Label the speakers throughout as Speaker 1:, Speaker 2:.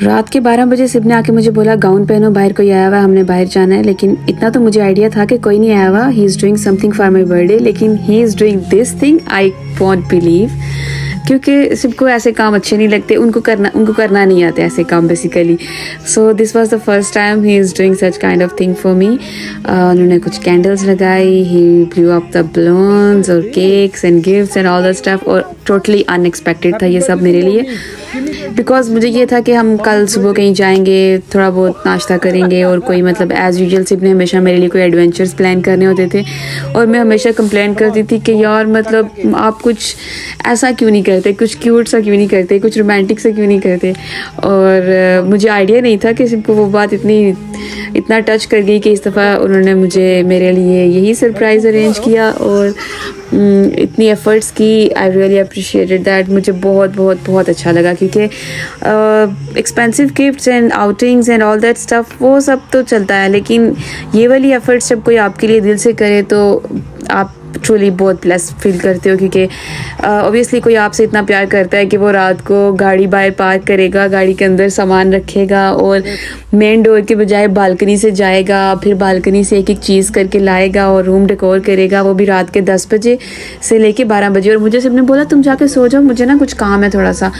Speaker 1: रात के 12 बजे सिब ने आके मुझे बोला गाउन पहनो, बाहर कोई आया हुआ है, हमने बाहर जाना है। लेकिन इतना तो मुझे आइडिया था कि कोई नहीं आया हुआ, he is doing something for my birthday, लेकिन he is doing this thing, I won't believe. क्योंकि सिब को ऐसे काम अच्छे नहीं लगते, उनको करना नहीं आता ऐसे काम basically. So this was the first time he is doing such kind of thing for me. उन्होंने कुछ कैंडल्स लगाई, ही ब्लू अप द बलून्स और cakes and gifts and all the stuff, और टोटली अनएक्सपेक्टेड था ये सब मेरे लिए, बिकॉज मुझे ये था कि हम कल सुबह कहीं जाएंगे, थोड़ा बहुत नाश्ता करेंगे और कोई मतलब एज़ यूजुअल सिब ने हमेशा मेरे लिए कोई एडवेंचर्स प्लान करने होते थे, और मैं हमेशा कंप्लेन करती थी कि यार मतलब आप कुछ ऐसा क्यों नहीं करते, कुछ क्यूट सा क्यों नहीं करते, कुछ रोमांटिक सा क्यों नहीं करते। और मुझे आइडिया नहीं था कि सिब को वो बात इतना टच कर गई कि इस दफ़ा उन्होंने मुझे मेरे लिए यही सरप्राइज़ अरेंज किया और इतनी एफ़र्ट्स की। I really appreciated that. मुझे बहुत बहुत बहुत अच्छा लगा, क्योंकि expensive gifts and outings and all that stuff वो सब तो चलता है, लेकिन ये वाली एफ़र्ट्स जब कोई आपके लिए दिल से करे तो आप ट्रूली बहुत ब्लेस्ड फील करते हो, क्योंकि ऑब्वियसली कोई आपसे इतना प्यार करता है कि वो रात को गाड़ी बाहर पार्क करेगा, गाड़ी के अंदर सामान रखेगा और मेन डोर के बजाय बालकनी से जाएगा, फिर बालकनी से एक एक चीज़ करके लाएगा और रूम डेकोर करेगा, वो भी रात के 10 बजे से लेके 12 बजे। और मुझे सिब ने बोला तुम जाके सो जाओ, मुझे ना कुछ काम है थोड़ा सा,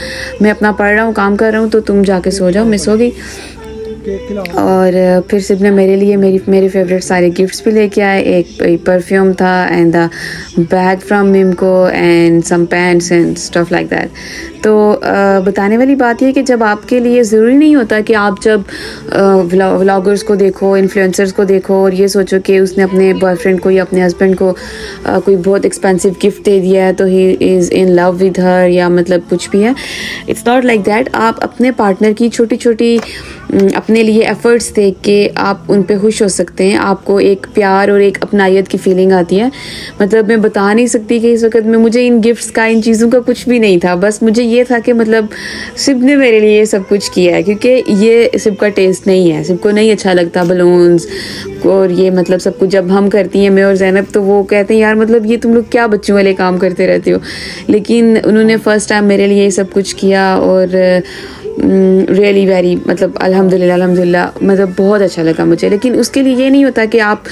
Speaker 1: मैं अपना पढ़ रहा हूँ, काम कर रहा हूँ, तो तुम जाके सो जाओ। मैं सो गई। और फिर सिब ने मेरे लिए मेरे फेवरेट सारे गिफ्ट्स भी लेके आए। एक परफ्यूम था and the bag from Mimco and some pants and stuff like that. तो बताने वाली बात यह कि जब आपके लिए ज़रूरी नहीं होता कि आप जब व्लॉगर्स को देखो, इन्फ्लुएंसर्स को देखो और ये सोचो कि उसने अपने बॉयफ्रेंड को या अपने हस्बैंड को कोई बहुत एक्सपेंसिव गिफ्ट दे दिया है तो he is in love with her, या मतलब कुछ भी है। It's not like that. आप अपने पार्टनर की छोटी छोटी अपने लिए एफ़र्ट्स देख के आप उन पे खुश हो सकते हैं। आपको एक प्यार और एक अपनायत की फीलिंग आती है। मतलब मैं बता नहीं सकती कि इस वक्त में मुझे इन गिफ्ट्स का, इन चीज़ों का कुछ भी नहीं था। बस मुझे ये था कि मतलब सिब ने मेरे लिए ये सब कुछ किया है, क्योंकि ये सिब का टेस्ट नहीं है। सिब को नहीं अच्छा लगता बलून्स और ये मतलब सब कुछ। जब हम करती हैं मैं और ज़ैनब, तो वो कहते हैं यार मतलब ये तुम लोग क्या बच्चों वाले काम करते रहते हो। लेकिन उन्होंने फ़र्स्ट टाइम मेरे लिए ये सब कुछ किया और रियली वेरी मतलब अल्हम्दुलिल्लाह मतलब बहुत अच्छा लगा मुझे। लेकिन उसके लिए ये नहीं होता कि आप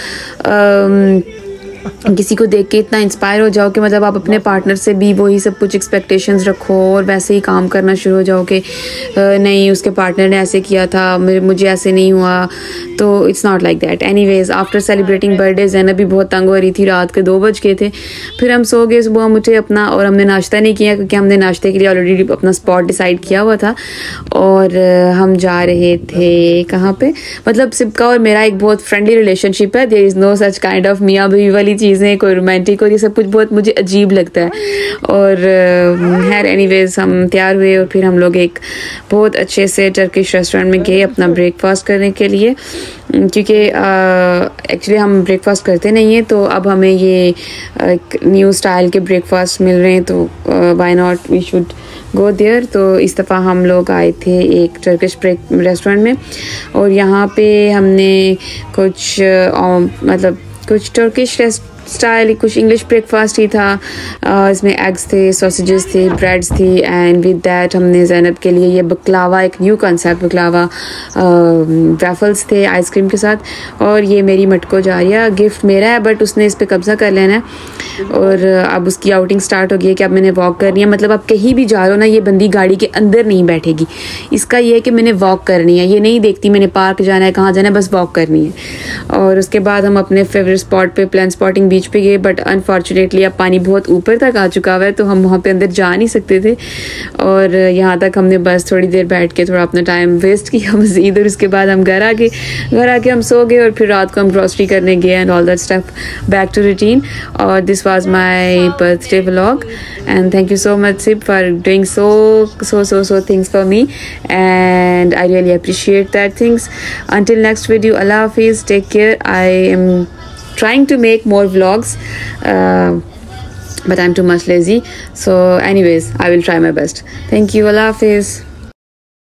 Speaker 1: किसी को देख के इतना इंस्पायर हो जाओ कि मतलब आप अपने पार्टनर से भी वही सब कुछ एक्सपेक्टेशंस रखो और वैसे ही काम करना शुरू हो जाओ कि नहीं उसके पार्टनर ने ऐसे किया था, मुझे ऐसे नहीं हुआ। तो it's not like that. Anyways, after celebrating birthday Zainab भी बहुत तंग हो रही थी, रात के 2 बज गए थे। फिर हम सो गए। सुबह हम उठे अपना, और हमने नाश्ता नहीं किया क्योंकि हमने नाश्ते के लिए ऑलरेडी अपना स्पॉट डिसाइड किया हुआ था। और हम जा रहे थे कहाँ पे, मतलब सिब का और मेरा एक बहुत फ्रेंडली रिलेशनशिप है। There is no such kind of मियाँ बीवी वाली चीज़ें, कोई रोमांटिक और ये सब कुछ बहुत मुझे अजीब लगता है। और खैर एनीवेज हम तैयार हुए और फिर हम लोग एक बहुत अच्छे से टर्किश रेस्टोरेंट में गए अपना ब्रेकफास्ट करने के लिए, क्योंकि एक्चुअली हम ब्रेकफास्ट करते नहीं हैं। तो अब हमें ये न्यू स्टाइल के ब्रेकफास्ट मिल रहे हैं, तो why not we should go there. तो इस दफ़ा हम लोग आए थे एक टर्किश रेस्टोरेंट में, और यहाँ पे हमने कुछ मतलब कुछ टर्किश स्टाइल, कुछ इंग्लिश ब्रेकफास्ट ही था। इसमें एग्स थे, सॉसेजेस थे, ब्रेड्स थी, एंड विद दैट हमने ज़ैनब के लिए ये बकलावा, एक न्यू कंसेप्ट बकलावा वैफल्स थे आइसक्रीम के साथ। और ये मेरी मटको जारिया, गिफ्ट मेरा है बट उसने इस पर कब्ज़ा कर लेना है। और अब उसकी आउटिंग स्टार्ट हो गई है कि अब मैंने वॉक करनी है। मतलब अब कहीं भी जा रहे हो ना, ये बंदी गाड़ी के अंदर नहीं बैठेगी। इसका ये है कि मैंने वॉक करनी है, ये नहीं देखती मैंने पार्क जाना है, कहाँ जाना है, बस वॉक करनी है। और उसके बाद हम अपने फेवरेट स्पॉट पे, प्लान स्पॉटिंग बीच पे गए, बट अनफॉर्चुनेटली अब पानी बहुत ऊपर तक आ चुका हुआ है, तो हम वहाँ पे अंदर जा नहीं सकते थे। और यहाँ तक हमने बस थोड़ी देर बैठ के थोड़ा अपना टाइम वेस्ट किया मज़ीद। और उसके बाद हम घर आके हम सो गए, और फिर रात को हम ग्रॉसरी करने गए and all that stuff, back to routine. और this was my birthday vlog, and thank you so much Sib for doing so things for me, and I really appreciate that things. Until next video, Allah Hafiz, take care. I am trying to make more vlogs, but I'm too much lazy. So anyways, I will try my best. Thank you. Allah Hafiz.